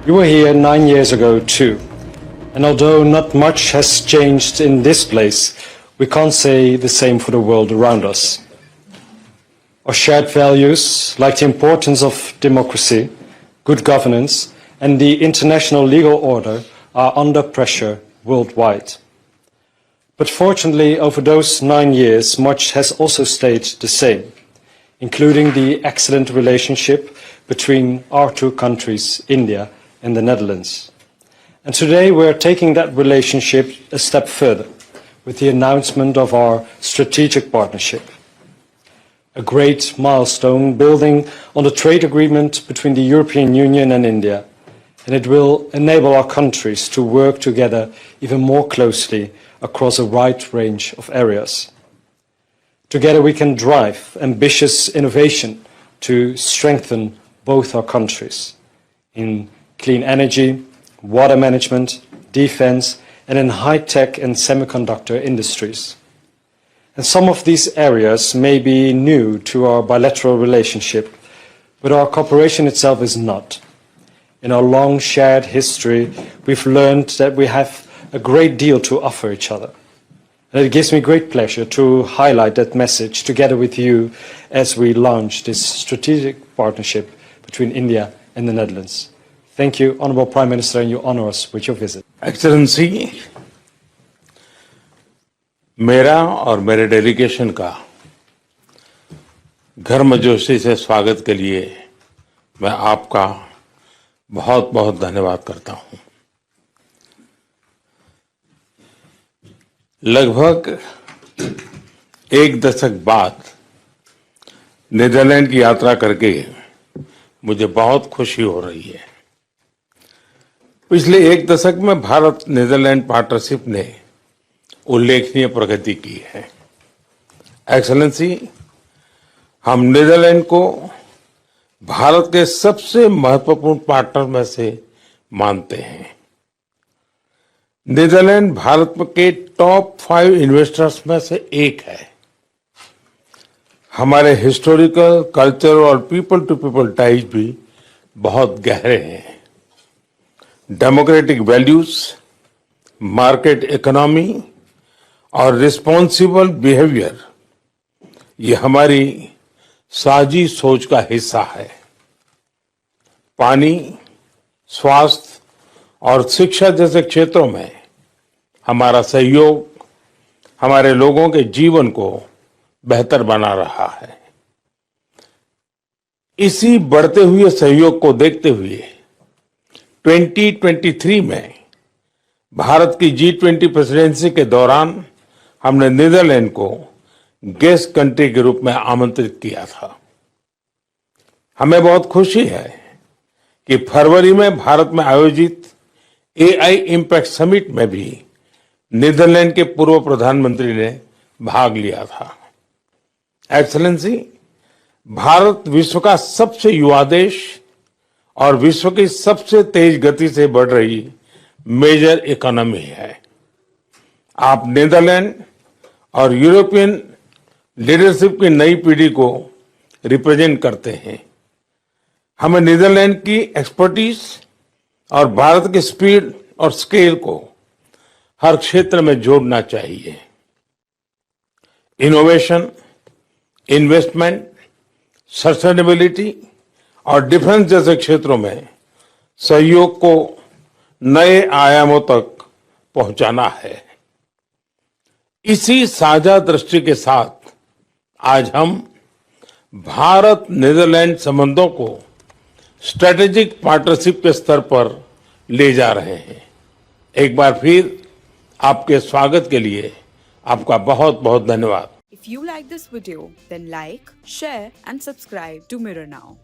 You were here 9 years ago too, and although not much has changed in this place, we can't say the same for the world around us. Our shared values, like the importance of democracy, good governance, and the international legal order, are under pressure worldwide. But fortunately, over those 9 years, much has also stayed the same, including the excellent relationship between our two countries, India and the Netherlands. And today we are taking that relationship a step further with the announcement of our strategic partnership. A great milestone building on the trade agreement between the European Union and India, and it will enable our countries to work together even more closely across a wide range of areas. Together we can drive ambitious innovation to strengthen both our countries in clean energy, water management, defense, and in high-tech and semiconductor industries. And some of these areas may be new to our bilateral relationship, but our cooperation itself is not. In our long shared history, we've learned that we have a great deal to offer each other. And it gives me great pleasure to highlight that message together with you as we launch this strategic partnership between India and the Netherlands. Thank you, Honourable Prime Minister, and you honour us with your visit. Excellency, मेरा और मेरे delegation का गर्मजोशी से स्वागत के लिए मैं आपका बहुत बहुत धन्यवाद करता हूं। लगभग एक दशक बाद नीदरलैंड की यात्रा करके मुझे बहुत खुशी हो रही है। पिछले एक दशक में भारत नीदरलैंड पार्टनरशिप ने उल्लेखनीय प्रगति की है। एक्सेलेंसी, हम नीदरलैंड को भारत के सबसे महत्वपूर्ण पार्टनर में से मानते हैं। नीदरलैंड भारत के टॉप 5 इन्वेस्टर्स में से एक है। हमारे हिस्टोरिकल, कल्चरल और पीपल टू पीपल टाइज भी बहुत गहरे हैं। डेमोक्रेटिक वैल्यूज, मार्केट इकोनॉमी और रिस्पॉन्सिबल बिहेवियर, ये हमारी साझी सोच का हिस्सा है। पानी, स्वास्थ्य और शिक्षा जैसे क्षेत्रों में हमारा सहयोग हमारे लोगों के जीवन को बेहतर बना रहा है। इसी बढ़ते हुए सहयोग को देखते हुए 2023 में भारत की G20 प्रेसिडेंसी के दौरान हमने नीदरलैंड को गेस्ट कंट्री के रूप में आमंत्रित किया था। हमें बहुत खुशी है कि फरवरी में भारत में आयोजित AI इम्पैक्ट समिट में भी नीदरलैंड के पूर्व प्रधानमंत्री ने भाग लिया था। एक्सेलेंसी, भारत विश्व का सबसे युवा देश और विश्व की सबसे तेज गति से बढ़ रही मेजर इकोनॉमी है। आप नीदरलैंड और यूरोपियन लीडरशिप की नई पीढ़ी को रिप्रेजेंट करते हैं। हमें नीदरलैंड की एक्सपर्टीज और भारत की स्पीड और स्केल को हर क्षेत्र में जोड़ना चाहिए। इनोवेशन, इन्वेस्टमेंट, सस्टेनेबिलिटी और डिफेंस जैसे क्षेत्रों में सहयोग को नए आयामों तक पहुंचाना है। इसी साझा दृष्टि के साथ आज हम भारत नीदरलैंड संबंधों को स्ट्रेटेजिक पार्टनरशिप के स्तर पर ले जा रहे हैं। एक बार फिर आपके स्वागत के लिए आपका बहुत बहुत धन्यवाद। If you like this video, then like, share and subscribe to Mirror Now.